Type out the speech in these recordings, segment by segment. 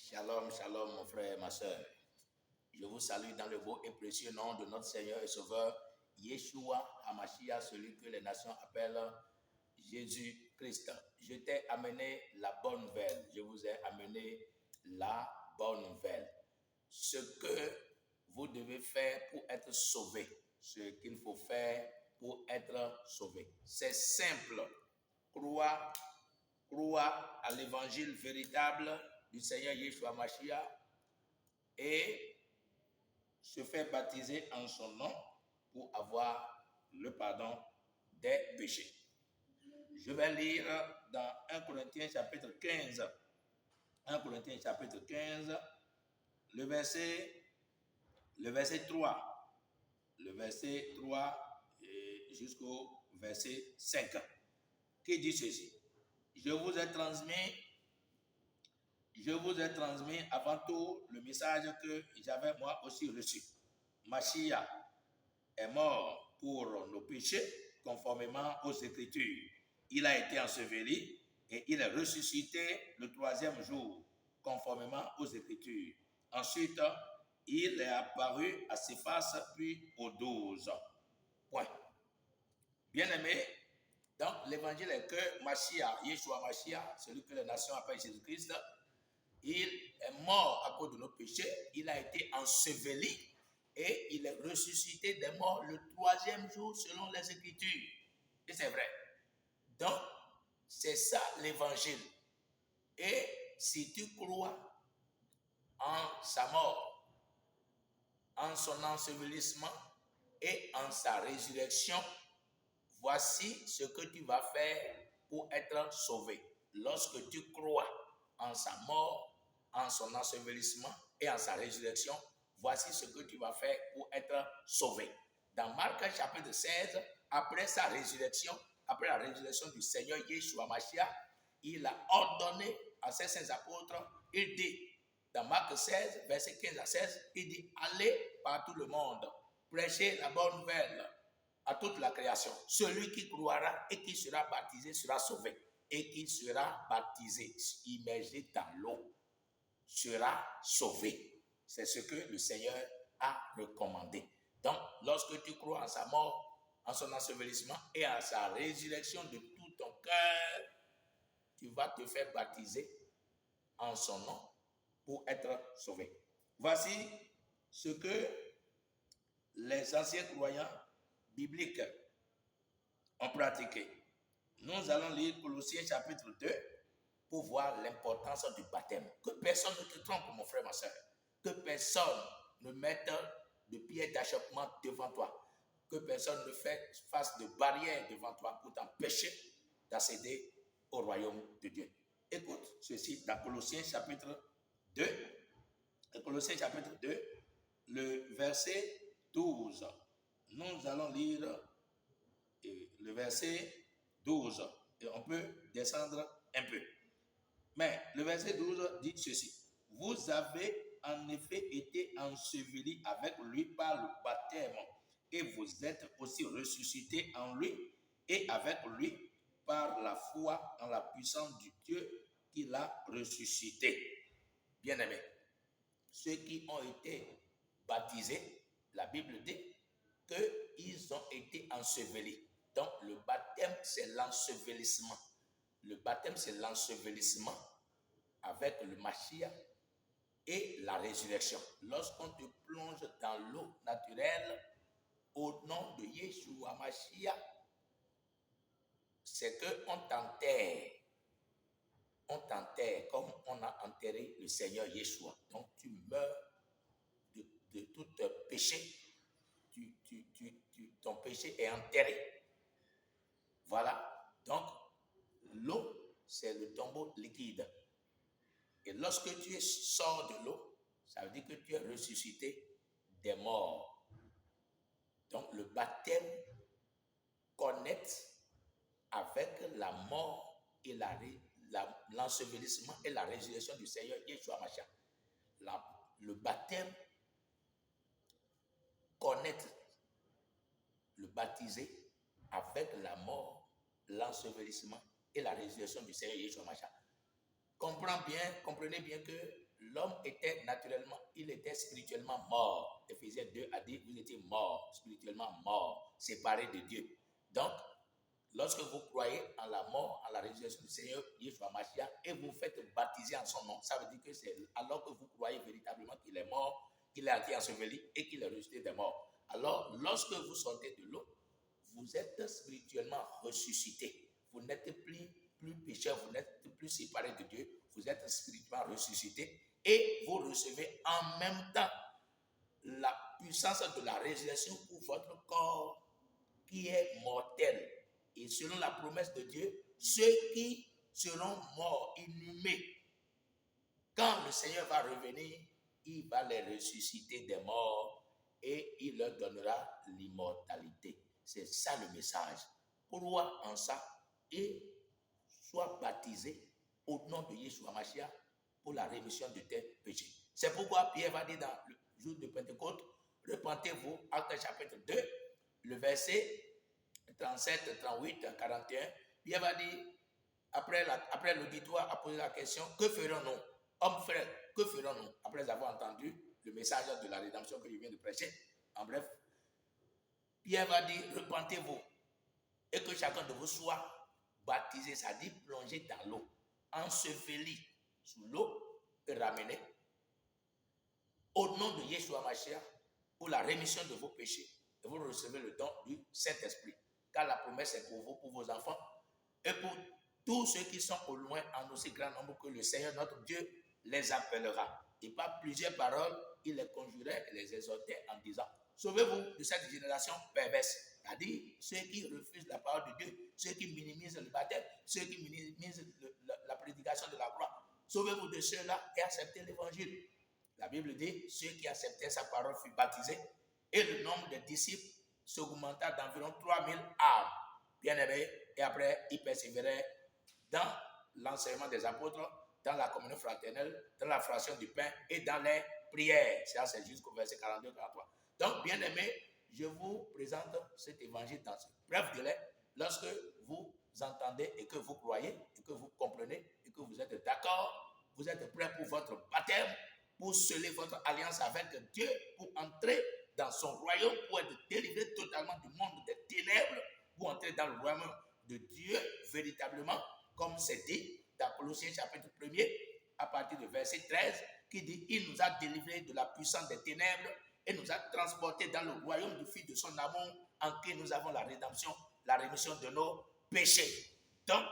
Shalom, shalom, mon frère, ma soeur. Je vous salue dans le beau et précieux nom de notre Seigneur et Sauveur, Yeshua HaMashiach, celui que les nations appellent Jésus-Christ. Je t'ai amené la bonne nouvelle. Je vous ai amené la bonne nouvelle. Ce que vous devez faire pour être sauvé. Ce qu'il faut faire pour être sauvé. C'est simple. Croire à l'évangile véritable du Seigneur Yeshua HaMashiach et se faire baptiser en son nom pour avoir le pardon des péchés. Je vais lire dans 1 Corinthiens chapitre 15. 1 Corinthiens chapitre 15, le verset 3. Le verset 3 jusqu'au verset 5. Qui dit ceci? Je vous ai transmis avant tout le message que j'avais moi aussi reçu. Mashiach est mort pour nos péchés conformément aux Écritures. Il a été enseveli et il est ressuscité le 3e jour conformément aux Écritures. Ensuite, il est apparu à Céphas puis aux 12. Point. Bien-aimés, donc l'évangile est que Mashiach, Yeshua Mashiach, celui que les nations appellent Jésus-Christ, il est mort à cause de nos péchés, il a été enseveli et il est ressuscité des morts le 3e jour selon les Écritures. Et c'est vrai. Donc, c'est ça l'évangile. Et si tu crois en sa mort, en son ensevelissement et en sa résurrection, voici ce que tu vas faire pour être sauvé. Lorsque tu crois en sa mort, en son ensevelissement et en sa résurrection, voici ce que tu vas faire pour être sauvé. Dans Marc chapitre 16, après sa résurrection, après la résurrection du Seigneur Yeshua Mashiach, il a ordonné à ses saints apôtres, il dit, dans Marc 16, verset 15 à 16, il dit, allez par tout le monde, prêchez la bonne nouvelle à toute la création. Celui qui croira et qui sera baptisé sera sauvé. Et qui sera baptisé, immergé dans l'eau, sera sauvé. C'est ce que le Seigneur a recommandé. Donc, lorsque tu crois en sa mort, en son ensevelissement et en sa résurrection de tout ton cœur, tu vas te faire baptiser en son nom pour être sauvé. Voici ce que les anciens croyants bibliques ont pratiqué. Nous allons lire Colossiens chapitre 2 pour voir l'importance du baptême. Que personne ne te trompe, mon frère, ma soeur. Que personne ne mette de pierre d'achoppement devant toi. Que personne ne fasse de barrière devant toi pour t'empêcher d'accéder au royaume de Dieu. Écoute ceci dans Colossiens chapitre 2. Colossiens chapitre 2, le verset 12. Nous allons lire le verset 12. Et on peut descendre un peu. Mais le verset 12 dit ceci. Vous avez en effet été ensevelis avec lui par le baptême et vous êtes aussi ressuscités en lui et avec lui par la foi en la puissance du Dieu qui l'a ressuscité. Bien-aimés, ceux qui ont été baptisés, la Bible dit qu'ils ont été ensevelis. Donc, le baptême, c'est l'ensevelissement. Le baptême, c'est l'ensevelissement avec le Mashiach et la résurrection. Lorsqu'on te plonge dans l'eau naturelle, au nom de Yeshua Mashiach, c'est qu'on t'enterre. On t'enterre comme on a enterré le Seigneur Yeshua. Donc, tu meurs de tout péché. Ton péché est enterré. Voilà. Donc, l'eau, c'est le tombeau liquide. Et lorsque tu sors de l'eau, ça veut dire que tu es ressuscité des morts. Donc, le baptême connecte avec la mort et l'ensevelissement et la résurrection du Seigneur Yeshua Mashiach. Le baptême connecte le baptisé avec la mort, l'ensevelissement et la résurrection du Seigneur Yeshua Mashiach. Comprenez bien que l'homme était naturellement, il était spirituellement mort. Éphésiens 2 a dit, vous étiez mort, spirituellement mort, séparés de Dieu. Donc, lorsque vous croyez en la mort, en la résurrection du Seigneur Yeshua Mashiach, et vous faites baptiser en son nom, ça veut dire que c'est alors que vous croyez véritablement qu'il est mort, qu'il a été enseveli et qu'il est ressuscité des morts. Alors, lorsque vous sortez de l'eau, vous êtes spirituellement ressuscité. Vous n'êtes plus pécheur, vous n'êtes plus séparé de Dieu, vous êtes spirituellement ressuscité et vous recevez en même temps la puissance de la résurrection pour votre corps qui est mortel. Et selon la promesse de Dieu, ceux qui seront morts, inhumés, quand le Seigneur va revenir, il va les ressusciter des morts et il leur donnera l'immortalité. C'est ça le message. Crois en ça et sois baptisé au nom de Yeshua Mashiach pour la rémission de tes péchés. C'est pourquoi Pierre va dire dans le jour de Pentecôte, repentez-vous, Actes chapitre 2, le verset 37, 38, 41, Pierre va dire, après l'auditoire a posé la question, que ferons-nous? Hommes frères, que ferons-nous? Après avoir entendu le message de la rédemption que je viens de prêcher. En bref, Pierre va dire, repentez-vous et que chacun de vous soit baptisé, ça dit plongé dans l'eau, enseveli sous l'eau et ramené au nom de Yeshua Mashiach pour la rémission de vos péchés. Et vous recevez le don du Saint-Esprit. Car la promesse est pour vous, pour vos enfants et pour tous ceux qui sont au loin en aussi grand nombre que le Seigneur notre Dieu les appellera. Et par plusieurs paroles, il les conjurait et les exhortait en disant, sauvez-vous de cette génération perverse. C'est-à-dire ceux qui refusent la parole de Dieu, ceux qui minimisent le baptême, ceux qui minimisent la prédication de la croix. Sauvez-vous de ceux-là et acceptez l'évangile. La Bible dit, ceux qui acceptaient sa parole furent baptisés et le nombre de disciples s'augmenta d'environ 3000 âmes. Bien-aimés, et après, ils persévéraient dans l'enseignement des apôtres, dans la communion fraternelle, dans la fraction du pain et dans les prières. Ça, c'est jusqu'au verset 42-43. Donc, bien-aimés, je vous présente cet évangile dans ce bref délai. Lorsque vous entendez et que vous croyez et que vous comprenez et que vous êtes d'accord, vous êtes prêts pour votre baptême, pour sceller votre alliance avec Dieu, pour entrer dans son royaume, pour être délivré totalement du monde des ténèbres, pour entrer dans le royaume de Dieu véritablement, comme c'est dit dans Colossiens chapitre 1er, à partir du verset 13, qui dit, il nous a délivrés de la puissance des ténèbres et nous a transportés dans le royaume du Fils de son amour, en qui nous avons la rédemption, la rémission de nos péchés. Donc,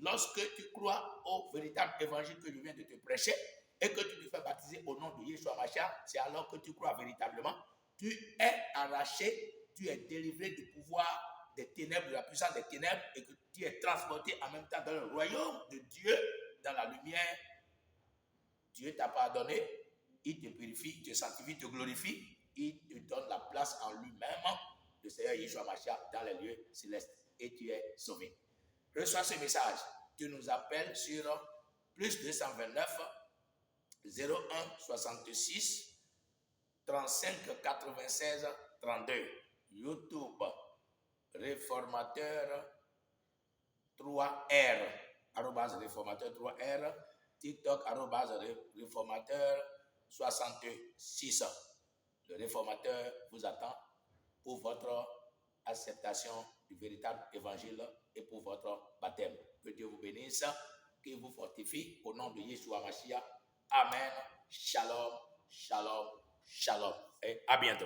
lorsque tu crois au véritable évangile que je viens de te prêcher, et que tu te fais baptiser au nom de Yeshua Mashiach, c'est alors que tu crois véritablement, tu es arraché, tu es délivré du pouvoir des ténèbres, de la puissance des ténèbres, et que tu es transporté en même temps dans le royaume de Dieu, dans la lumière. Dieu t'a pardonné, il te purifie, il te sanctifie, il te glorifie, il te donne la place en lui-même, le Seigneur Yeshua Mashiach, dans les lieux célestes, et tu es sauvé. Reçois ce message, tu nous appelles sur plus 229 01 66 35 96 32. YouTube, Réformateur 3R, arrobase Réformateur 3R, TikTok, arrobase Réformateur 66. Le Réformateur vous attend pour votre acceptation du véritable évangile et pour votre baptême. Que Dieu vous bénisse, qu'il vous fortifie au nom de Yeshua Mashiach. Amen. Shalom, shalom, shalom. Et à bientôt.